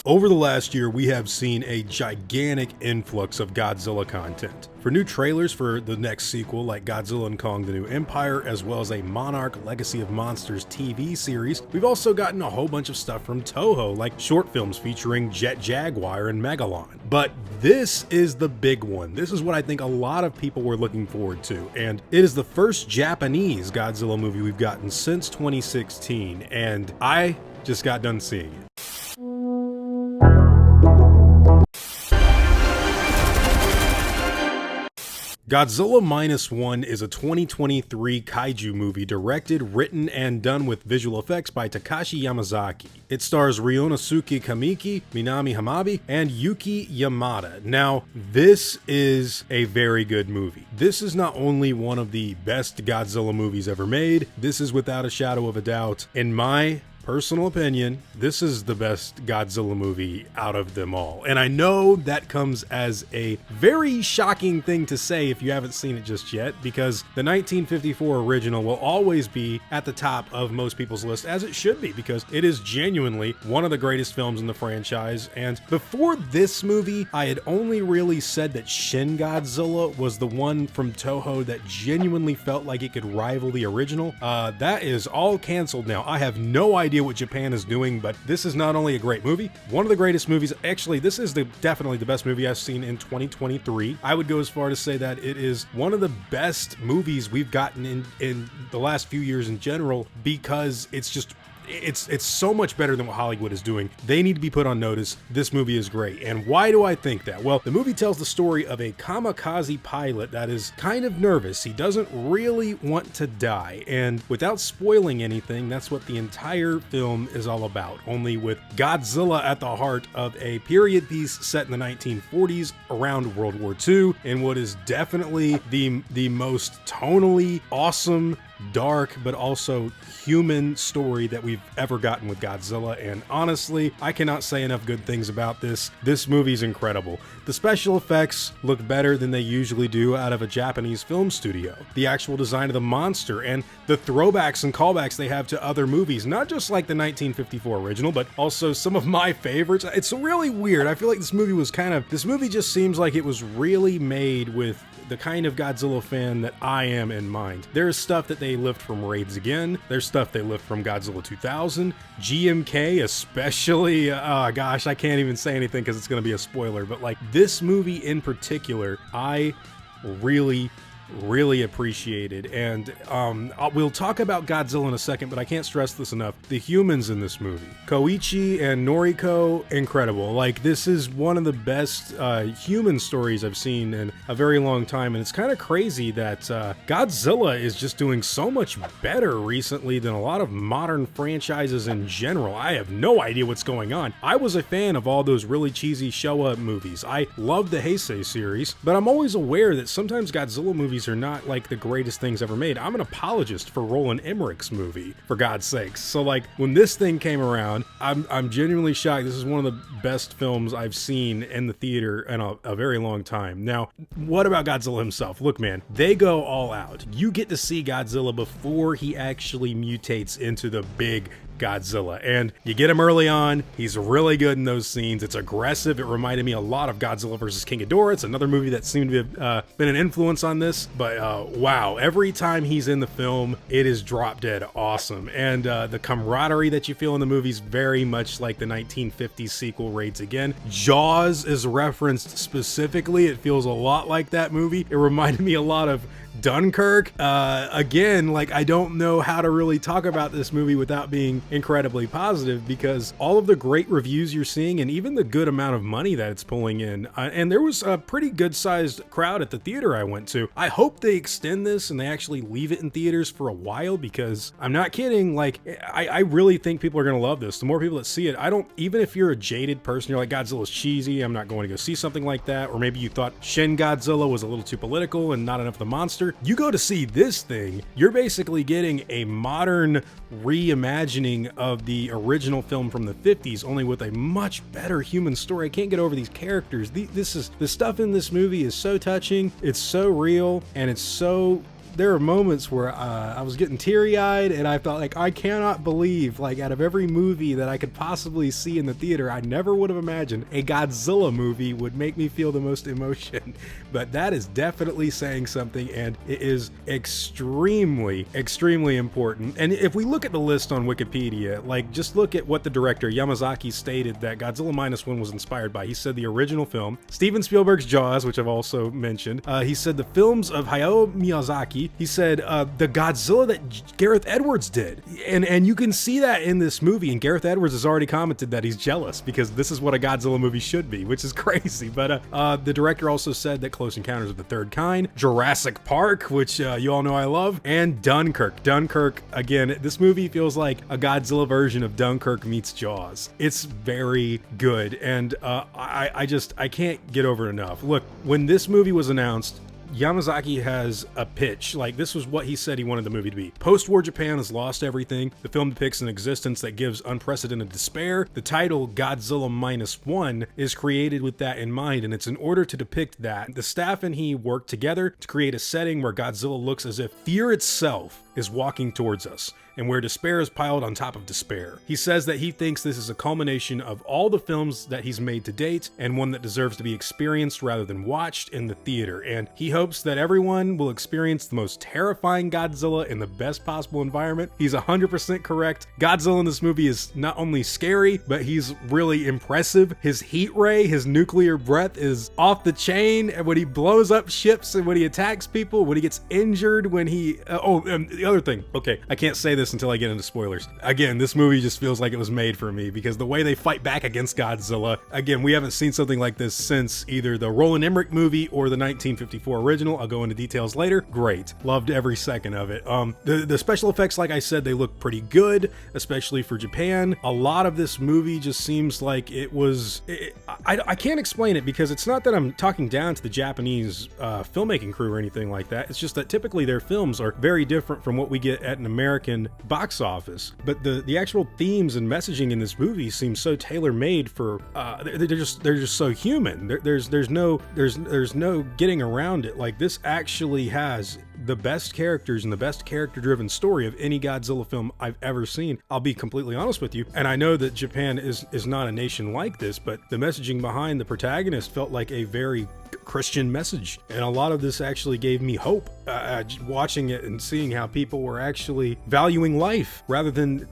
Over the last year, we have seen a gigantic influx of Godzilla content. For new trailers for the next sequel like Godzilla & Kong: The New Empire, as well as a Monarch Legacy of Monsters TV series, we've also gotten a whole bunch of stuff from Toho, like short films featuring Jet Jaguar and Megalon. But this is the big one. This is what I think a lot of people were looking forward to, and it is the first Japanese Godzilla movie we've gotten since 2016, and I just got done seeing it. Godzilla Minus One is a 2023 kaiju movie directed, written, and done with visual effects by Takashi Yamazaki. It stars Ryonosuke Kamiki, Minami Hamabi, and Yuki Yamada. Now, this is a very good movie. This is not only one of the best Godzilla movies ever made, this is without a shadow of a doubt, in my personal opinion, this is the best Godzilla movie out of them all. And I know that comes as a very shocking thing to say if you haven't seen it just yet, because the 1954 original will always be at the top of most people's list, as it should be, because it is genuinely one of the greatest films in the franchise. And before this movie, I had only really said that Shin Godzilla was the one from Toho that genuinely felt like it could rival the original. That is all canceled now. I have no idea what Japan is doing, but this is not only a great movie, one of the greatest movies. Actually, this is definitely the best movie I've seen in 2023. I would go as far to say that it is one of the best movies we've gotten in the last few years in general, because it's just it's so much better than what Hollywood is doing. They need to be put on notice. This movie is great. And why do I think that? Well, the movie tells the story of a kamikaze pilot that is kind of nervous. He doesn't really want to die. And without spoiling anything, that's what the entire film is all about. Only with Godzilla at the heart of a period piece set in the 1940s around World War II, in what is definitely the most tonally awesome, dark, but also human story that we've ever gotten with Godzilla. And honestly, I cannot say enough good things about this. This movie's incredible. The special effects look better than they usually do out of a Japanese film studio. The actual design of the monster and the throwbacks and callbacks they have to other movies, not just like the 1954 original, but also some of my favorites. It's really weird. I feel like this movie just seems like it was really made with the kind of Godzilla fan that I am in mind. There's stuff that they lift from Raids Again. There's stuff they lift from Godzilla 2000. GMK especially. Gosh, I can't even say anything because it's going to be a spoiler. But like this movie in particular, I really appreciated. And we'll talk about Godzilla in a second, but I can't stress this enough. The humans in this movie, Koichi and Noriko, incredible. Like, this is one of the best human stories I've seen in a very long time, and it's kind of crazy that Godzilla is just doing so much better recently than a lot of modern franchises in general. I have no idea what's going on. I was a fan of all those really cheesy Showa movies. I love the Heisei series, but I'm always aware that sometimes Godzilla movies are not like the greatest things ever made. I'm an apologist for Roland Emmerich's movie, for God's sakes. So like when this thing came around, I'm genuinely shocked. This is one of the best films I've seen in the theater in a very long time. Now, what about Godzilla himself? Look, man, they go all out. You get to see Godzilla before he actually mutates into the big Godzilla, and you get him early on. He's really good in those scenes. It's aggressive. It reminded me a lot of Godzilla vs. King Ghidorah. It's another movie that seemed to have been an influence on this, but wow, every time he's in the film, it is drop dead awesome. And the camaraderie that you feel in the movie is very much like the 1950s sequel Raids Again. Jaws is referenced specifically. It feels a lot like that movie. It reminded me a lot of Dunkirk. Again, like, I don't know how to really talk about this movie without being incredibly positive, because all of the great reviews you're seeing and even the good amount of money that it's pulling in, and there was a pretty good sized crowd at the theater I went to. I hope they extend this and they actually leave it in theaters for a while, because I'm not kidding, like, I really think people are gonna love this. The more people that see it, even if you're a jaded person, you're like, Godzilla's cheesy, I'm not going to go see something like that, or maybe you thought Shin Godzilla was a little too political and not enough of the monster, you go to see this thing, you're basically getting a modern reimagining of the original film from the 50s, only with a much better human story. I can't get over these characters. The stuff in this movie is so touching, it's so real, and it's so there are moments where I was getting teary-eyed, and I felt like I cannot believe, like, out of every movie that I could possibly see in the theater, I never would have imagined a Godzilla movie would make me feel the most emotion. But that is definitely saying something, and it is extremely important. And if we look at the list on Wikipedia, like, just look at what the director Yamazaki stated that Godzilla Minus One was inspired by. He said the original film, Steven Spielberg's Jaws, which I've also mentioned. He said the films of Hayao Miyazaki. He said the Godzilla that Gareth Edwards did, and you can see that in this movie. And Gareth Edwards has already commented that he's jealous because this is what a Godzilla movie should be, which is crazy. But the director also said that Close Encounters of the Third Kind, Jurassic Park, which you all know I love, and Dunkirk. Dunkirk, again, this movie feels like a Godzilla version of Dunkirk meets Jaws. It's very good, and I can't get over it enough. Look, when this movie was announced, Yamazaki has a pitch. Like, this was what he said he wanted the movie to be. Post-war Japan has lost everything. The film depicts an existence that gives unprecedented despair. The title, Godzilla Minus One, is created with that in mind, and it's in order to depict that. The staff and he worked together to create a setting where Godzilla looks as if fear itself is walking towards us, and where despair is piled on top of despair. He says that he thinks this is a culmination of all the films that he's made to date, and one that deserves to be experienced rather than watched in the theater. And he hopes that everyone will experience the most terrifying Godzilla in the best possible environment. He's 100% correct. Godzilla in this movie is not only scary, but he's really impressive. His heat ray, his nuclear breath is off the chain, and when he blows up ships and when he attacks people, when he gets injured, when he... the other thing. Okay, I can't say this until I get into spoilers. Again, this movie just feels like it was made for me because the way they fight back against Godzilla, again, we haven't seen something like this since either the Roland Emmerich movie or the 1954 original. I'll go into details later. Great. Loved every second of it. The special effects, like I said, they look pretty good, especially for Japan. A lot of this movie just seems like it was... I can't explain it because it's not that I'm talking down to the Japanese filmmaking crew or anything like that. It's just that typically their films are very different from what we get at an American box office, but the actual themes and messaging in this movie seem so tailor-made for they're just so human. There's no getting around it. Like, this actually has the best characters and the best character-driven story of any Godzilla film I've ever seen. I'll be completely honest with you, and I know that Japan is not a nation like this, but the messaging behind the protagonist felt like a very Christian message, and a lot of this actually gave me hope watching it and seeing how people were actually valuing life rather than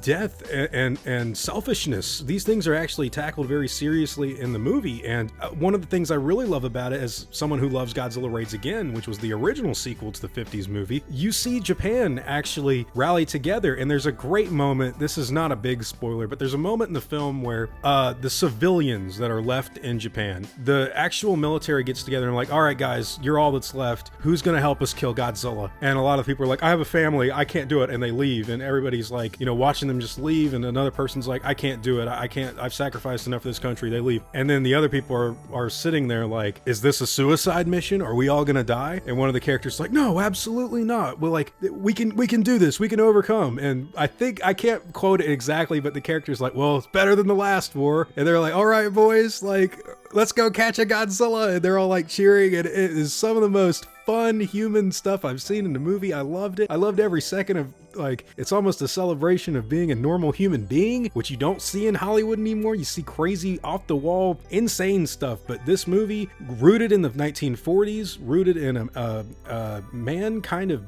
death and selfishness. These things are actually tackled very seriously in the movie, and one of the things I really love about it, as someone who loves Godzilla Raids Again, which was the original sequel to the 50s movie, you see Japan actually rally together, and there's a great moment. This is not a big spoiler, but there's a moment in the film where the civilians that are left in Japan, the actual military gets together and like, all right guys, you're all that's left, who's gonna help us kill Godzilla? And a lot of people are like, I have a family, I can't do it, and they leave, and everybody's like, watching them just leave, and another person's like, I can't do it, I've sacrificed enough for this country, they leave. And then the other people are sitting there like, is this a suicide mission? Are we all gonna die? And one of the characters is like, no, absolutely not. Well, like, we can do this, we can overcome. And I think, I can't quote it exactly, but the character's like, well, it's better than the last war. And they're like, all right boys, like, let's go catch a Godzilla. And they're all like cheering, and it is some of the most fun human stuff I've seen in the movie. I loved it. I loved every second of, like, it's almost a celebration of being a normal human being, which you don't see in Hollywood anymore. You see crazy, off the wall, insane stuff. But this movie, rooted in the 1940s, rooted in a man kind of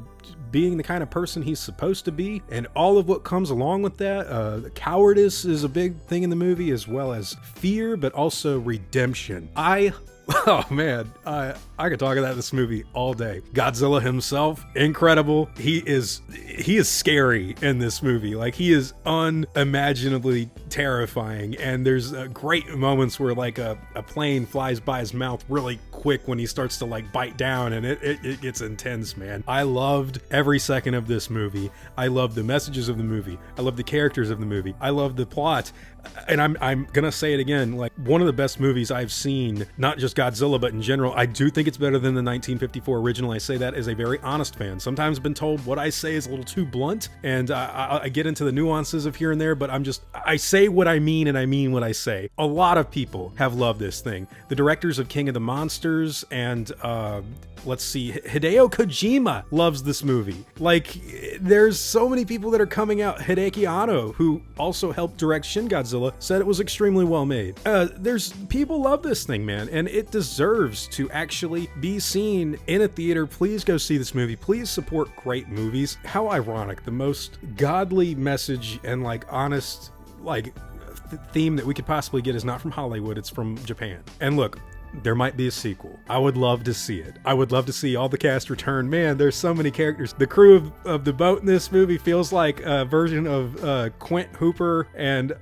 being the kind of person he's supposed to be, and all of what comes along with that. The cowardice is a big thing in the movie, as well as fear, but also redemption. Oh man, I could talk about this movie all day. Godzilla himself, incredible. He is scary in this movie. Like, he is unimaginably terrifying, and there's great moments where like a plane flies by his mouth really quick when he starts to like bite down, and it gets intense, man. I loved every second of this movie. I loved the messages of the movie. I loved the characters of the movie. I loved the plot. and I'm gonna say it again, like one of the best movies I've seen, not just Godzilla, but in general. I do think it's better than the 1954 original. I say that as a very honest fan. Sometimes I've been told what I say is a little too blunt, and I get into the nuances of here and there, but I say what I mean, and I mean what I say. A lot of people have loved this thing. The directors of King of the Monsters and let's see, Hideo Kojima loves this movie. Like, there's so many people that are coming out. Hideaki Anno, who also helped direct Shin Godzilla, said it was extremely well made. There's people love this thing, man, and it deserves to actually be seen in a theater. Please go see this movie. Please support great movies. How ironic, the most godly message and like honest like theme that we could possibly get is not from Hollywood, it's from Japan. And look, there might be a sequel. I would love to see it. I would love to see all the cast return. Man, there's so many characters. The crew of the boat in this movie feels like a version of Quint Hooper and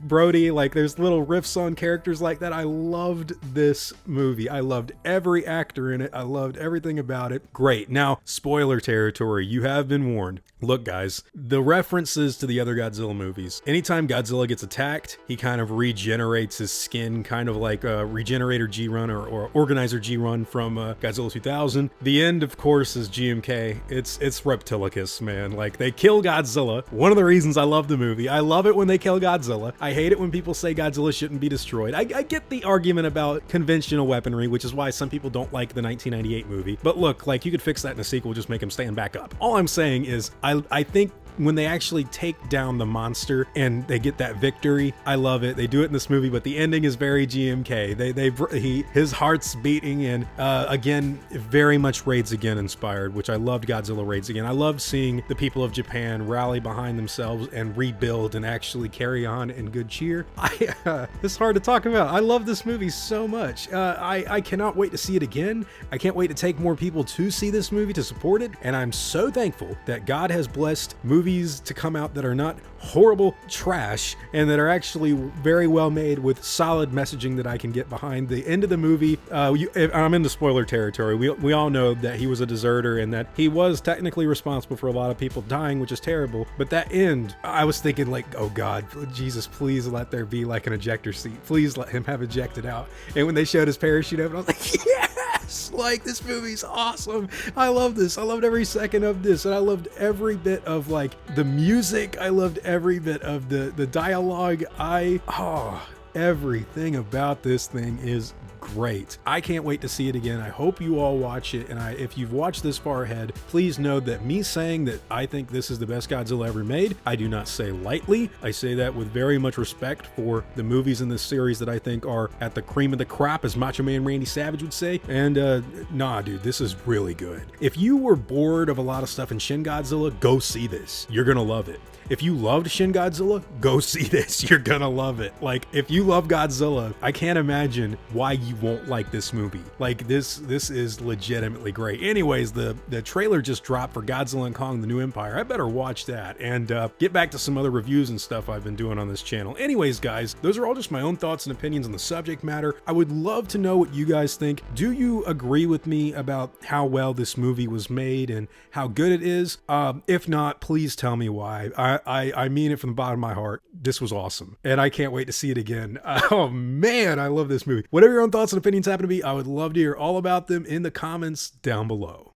Brody. Like, there's little riffs on characters like that. I loved this movie. I loved every actor in it. I loved everything about it. Great. Now, spoiler territory. You have been warned. Look, guys, the references to the other Godzilla movies. Anytime Godzilla gets attacked, he kind of regenerates his skin, kind of like a Regenerator G-Run or Organizer G-Run from Godzilla 2000. The end, of course, is GMK. It's Reptilicus, man. Like, they kill Godzilla. One of the reasons I love the movie. I love it when they kill Godzilla. I hate it when people say Godzilla shouldn't be destroyed. I get the argument about conventional weaponry, which is why some people don't like the 1998 movie. But look, like, you could fix that in a sequel, just make him stand back up. All I'm saying is, I think when they actually take down the monster and they get that victory, I love it. They do it in this movie, but the ending is very GMK. His heart's beating, and again, very much Raids Again inspired, which I loved. Godzilla Raids Again. I loved seeing the people of Japan rally behind themselves and rebuild and actually carry on in good cheer. It's hard to talk about. I love this movie so much. I cannot wait to see it again. I can't wait to take more people to see this movie to support it, and I'm so thankful that God has blessed movies to come out that are not horrible trash and that are actually very well made with solid messaging that I can get behind. The end of the movie, I'm in the spoiler territory. We all know that he was a deserter and that he was technically responsible for a lot of people dying, which is terrible. But that end, I was thinking like, oh God, Jesus, please let there be like an ejector seat. Please let him have ejected out. And when they showed his parachute open, I was like, yeah! Like, this movie's awesome. I love this. I loved every second of this, and I loved every bit of like the music. I loved every bit of the dialogue. Everything about this thing is great. I can't wait to see it again. I hope you all watch it, and if you've watched this far ahead, please know that me saying that I think this is the best Godzilla ever made, I do not say lightly. I say that with very much respect for the movies in this series that I think are at the cream of the crop, as Macho Man Randy Savage would say. And nah, dude, this is really good. If you were bored of a lot of stuff in Shin Godzilla, go see this. You're gonna love it. If you loved Shin Godzilla, go see this. You're gonna love it. Like, if you love Godzilla, I can't imagine why you won't like this movie. Like, this is legitimately great. Anyways, the trailer just dropped for Godzilla and Kong: The New Empire. I better watch that and get back to some other reviews and stuff I've been doing on this channel. Anyways, guys, those are all just my own thoughts and opinions on the subject matter. I would love to know what you guys think. Do you agree with me about how well this movie was made and how good it is? If not, please tell me why. I mean it from the bottom of my heart. This was awesome, and I can't wait to see it again. Oh man, I love this movie. Whatever your own thoughts and opinions happen to be, I would love to hear all about them in the comments down below.